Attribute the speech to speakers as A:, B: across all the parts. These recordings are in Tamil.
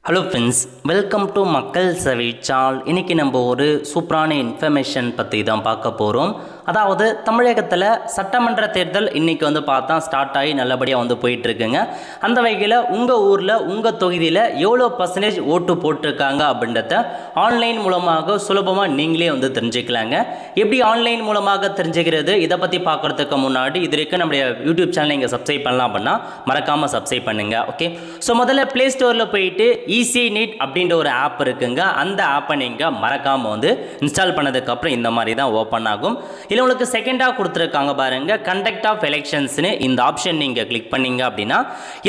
A: ஹலோ ஃப்ரெண்ட்ஸ், வெல்கம் டு மக்கள் சேவை சேனல். இன்றைக்கி நம்ம ஒரு சூப்பரான இன்ஃபர்மேஷன் பற்றி தான் பார்க்க போகிறோம். அதாவது தமிழகத்தில் சட்டமன்ற தேர்தல் இன்றைக்கி பார்த்தா ஸ்டார்ட் ஆகி நல்லபடியாக போயிட்டுருக்குங்க. அந்த வகையில் உங்கள் ஊரில் உங்கள் தொகுதியில் எவ்வளோ பர்சன்டேஜ் ஓட்டு போட்டிருக்காங்க அப்படின்றத ஆன்லைன் மூலமாக சுலபமாக நீங்களே தெரிஞ்சுக்கலாங்க. எப்படி ஆன்லைன் மூலமாக தெரிஞ்சுக்கிறது, இதை பற்றி பார்க்குறதுக்கு முன்னாடி இது வரைக்கும் நம்முடைய யூடியூப் சேனலை நீங்கள் சப்ஸ்கிரைப் பண்ணலாம் அப்படின்னா மறக்காமல் சப்ஸ்கிரைப் பண்ணுங்கள். ஓகே, ஸோ முதல்ல ப்ளே ஸ்டோரில் போயிட்டு ஈஸி நீட் அப்படின்ற ஒரு ஆப் இருக்குங்க. அந்த ஆப்பை நீங்கள் மறக்காமல் இன்ஸ்டால் பண்ணதுக்கப்புறம் இந்த மாதிரி தான் ஓப்பன் ஆகும். இல்லை உங்களுக்கு செகண்டாக கொடுத்துருக்காங்க பாருங்கள், கண்டக்ட் ஆஃப் எலெக்ஷன்ஸ்னு இந்த ஆப்ஷன் நீங்கள் கிளிக் பண்ணீங்க அப்படின்னா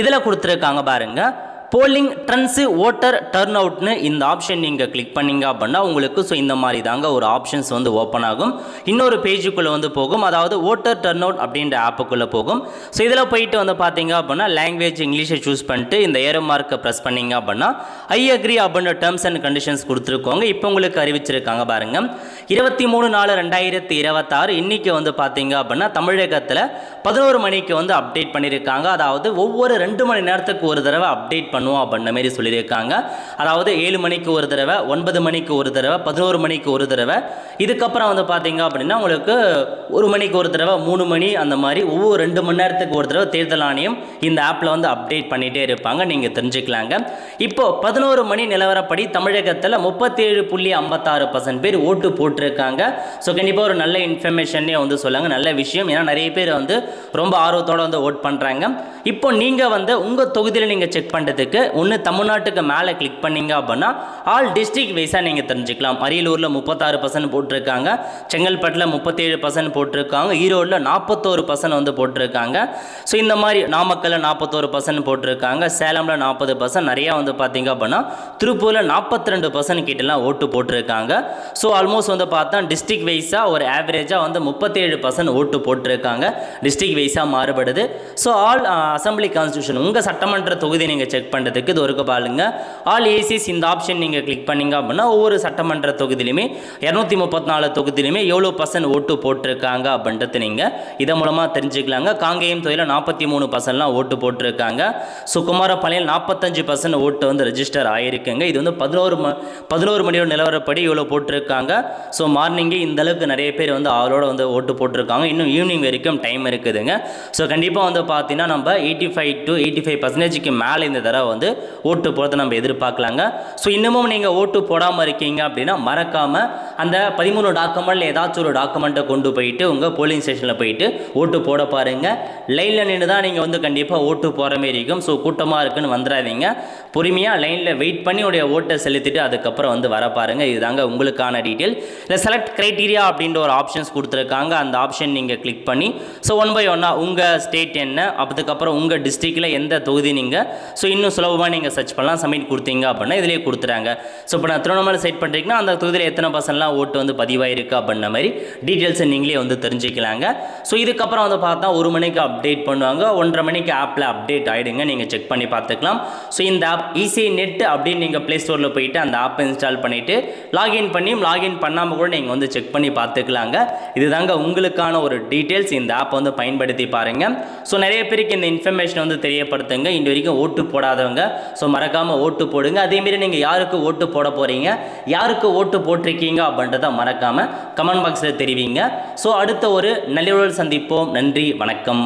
A: இதில் கொடுத்துருக்காங்க பாருங்கள், போலிங் ட்ரெண்ட்ஸு ஓட்டர் டர்ன் அவுட்னு இந்த ஆப்ஷன் நீங்கள் கிளிக் பண்ணிங்க அப்படின்னா உங்களுக்கு இந்த மாதிரி தாங்க ஒரு ஆப்ஷன்ஸ் ஓப்பன் ஆகும். இன்னொரு பேஜுக்குள்ளே போகும், அதாவது ஓட்டர் டர்ன் அவுட் அப்படின்ற ஆப்புக்குள்ளே போகும். ஸோ இதில் போயிட்டு பார்த்தீங்க அப்படின்னா லாங்குவேஜ் இங்கிலீஷை சூஸ் பண்ணிட்டு இந்த ஏரோ மார்க்கை ப்ரெஸ் பண்ணிங்க அப்படின்னா ஐ அக்ரி அப்படின்ற டேர்ம்ஸ் அண்ட் கண்டிஷன்ஸ் கொடுத்துருக்கோங்க. இப்போ உங்களுக்கு அறிவிச்சிருக்காங்க பாருங்கள், 23/4/2026 இன்றைக்கி பார்த்தீங்க அப்படின்னா தமிழகத்தில் 11 மணிக்கு அப்டேட் பண்ணியிருக்காங்க. அதாவது ஒவ்வொரு 2 மணி நேரத்துக்கு ஒரு தடவை அப்டேட் பண்ணுவோம் அப்படின்ற மாதிரி சொல்லியிருக்காங்க. அதாவது 7 மணிக்கு ஒரு தடவை, 9 மணிக்கு ஒரு தடவை, 11 மணிக்கு ஒரு தடவை, இதுக்கப்புறம் பார்த்தீங்க அப்படின்னா உங்களுக்கு 1 மணிக்கு ஒரு தடவை, 3 மணி, அந்த மாதிரி ஒவ்வொரு 2 மணி நேரத்துக்கு ஒரு தடவை தேர்தல் ஆணையம் இந்த ஆப்பில் அப்டேட் பண்ணிகிட்டே இருப்பாங்க, நீங்கள் தெரிஞ்சுக்கலாங்க. இப்போ 11 மணி நிலவரப்படி தமிழகத்தில் 37.56% பேர் ஓட்டு போட்டிருக்காங்க. ஸோ கண்டிப்பாக ஒரு நல்ல இன்ஃபர்மேஷனே சொல்லுங்க, நல்ல விஷயம். ஏன்னா நிறைய பேர் ரொம்ப ஆர்வத்தோடு ஓட் பண்ணுறாங்க. இப்போ நீங்கள் உங்கள் தொகுதியில் நீங்கள் செக் பண்ணுறதுக்கு ஒன்று தமிழ்நாட்டுக்கு மேலே கிளிக் பண்ணீங்க அப்படின்னா ஆல் டிஸ்ட்ரிக்ட் வைஸாக நீங்கள் தெரிஞ்சுக்கலாம். அரியலூரில் 36% போட்டிருக்காங்க, செங்கல்பட்டில் 37% போட்டிருக்காங்க, ஈரோடில் 41% போட்டிருக்காங்க. ஸோ இந்த மாதிரி நாமக்கல்லில் 41% போட்டிருக்காங்க, சேலமில் 40%, நிறையா பார்த்தீங்க அப்படின்னா திருப்பூரில் 42% கிட்டலாம் ஓட்டு போட்டிருக்காங்க. ஸோ ஆல்மோஸ்ட் பார்த்தா டிஸ்ட்ரிக்ட் வைஸாக ஒரு ஆவரேஜாக 37% ஓட்டு போட்டிருக்காங்க. டிஸ்ட்ரிக்ட் வைஸாக மாறுபடுது. ஸோ ஆல் அசம்பிளி கான்ஸ்டியூஷன் உங்கள் சட்டமன்ற தொகுதி நீங்கள் செக் பண்ணுறதுக்கு இது ஒரு பாருங்க, ஆல் ஏசிஸ் இந்த ஆப்ஷன் நீங்கள் கிளிக் பண்ணீங்க அப்படின்னா ஒவ்வொரு சட்டமன்ற தொகுதியிலுமே 234 தொகுதியிலுமே எவ்வளோ % ஓட்டு போட்டிருக்காங்க அப்படின்றது நீங்கள் இதன் மூலமாக தெரிஞ்சுக்கலாங்க. காங்கேயம் தொகுதியில் 43% ஓட்டு போட்டிருக்காங்க. ஸோ குமாரபாளையம் 45% ஓட்டு ரெஜிஸ்டர் ஆகிருக்குங்க. இது 11 மணியோட நிலவரப்படி இவ்வளோ போட்டிருக்காங்க. ஸோ மார்னிங்கே இந்த அளவுக்கு நிறைய பேர் அவளோட ஓட்டு போட்டிருக்காங்க. இன்னும் ஈவினிங் வரைக்கும் டைம் இருக்குதுங்க. ஸோ கண்டிப்பாக பார்த்தீங்கன்னா நம்ம 85 to 85% மேலே இந்த தடவை ஓட்டு போடுறதை நம்ம எதிர்பார்க்கலாங்க. ஸோ இன்னமும் நீங்கள் ஓட்டு போடாமல் இருக்கீங்க அப்படின்னா மறக்காமல் அந்த 13 டாக்குமெண்ட்டில் ஏதாச்சும் ஒரு டாக்குமெண்ட்டை கொண்டு போயிட்டு உங்கள் போலிங் ஸ்டேஷனில் போயிட்டு ஓட்டு போட பாருங்கள். லைனில் நின்று தான் நீங்கள் கண்டிப்பாக ஓட்டு போகிற மாரி இருக்கும். ஸோ கூட்டமாக இருக்குன்னு வந்துடாதீங்க, பொறுமையாக லைனில் வெயிட் பண்ணி உடைய ஓட்டை செலுத்திட்டு அதுக்கப்புறம் வர பாருங்கள். இதுதாங்க உங்களுக்கான டீட்டெயில். இல்லை செலக்ட் க்ரைட்டீரியா அப்படின்ற ஒரு ஆப்ஷன்ஸ் கொடுத்துருக்காங்க. அந்த ஆப்ஷன் நீங்கள் கிளிக் பண்ணி ஸோ 1 by 1 உங்கள் ஸ்டேட் என்ன, அதுக்கப்புறம் உங்கள் டிஸ்ட்ரிக்டில் எந்த தொகுதி நீங்கள் ஸோ இன்னும் சுலபமாக நீங்கள் சர்ச் பண்ணலாம். சப்மிட் கொடுத்தீங்க அப்படின்னா இதிலே கொடுத்துறாங்க. ஸோ இப்போ நான் திருவண்ணாமலை சைட் பண்ணுறீங்கன்னா அந்த தொகுதியில் எத்தனை பர்சன்ட்லாம் ஓட்டு பதிவாயிருக்கு அப்படின்ற மாதிரி டீட்டெயில்ஸை நீங்களே தெரிஞ்சுக்கலாங்க. ஸோ இதுக்கப்புறம் பார்த்தா 1 மணிக்கு அப்டேட் பண்ணுவாங்க, 1:30 மணிக்கு ஆப்பில் அப்டேட் ஆகிடுங்க, நீங்கள் செக் பண்ணி பார்த்துக்கலாம். ஸோ இந்த ஆப் ஈஸி நெட் அப்படின்னு நீங்கள் ப்ளே ஸ்டோரில் போயிட்டு அந்த ஆப்பை இன்ஸ்டால் பண்ணிவிட்டு லாகின் பண்ணாமல் கூட நீங்கள் செக் பண்ணி பார்த்துக்கலாங்க. இதுதாங்க உங்களுக்கான ஒரு டீட்டெயில்ஸ். இந்த ஆப்பை பயன்படுத்தி பாருங்கள். ஸோ நிறைய பேருக்கு இந்த இன்ஃபர்மேஷன் தெரியப்படுத்துங்க. இந்த வரைக்கும் ஓட்டு போடாதவங்க ஸோ மறக்காமல் ஓட்டு போடுங்க. அதேமாரி நீங்கள் யாருக்கு ஓட்டு போட போகிறீங்க, யாருக்கு ஓட்டு போட்டிருக்கீங்க அப்படின்றத மறக்காமல் கமெண்ட் பாக்ஸில் தெரிவிங்க. ஸோ அடுத்த ஒரு நல்ல சந்திப்போம். நன்றி, வணக்கம்.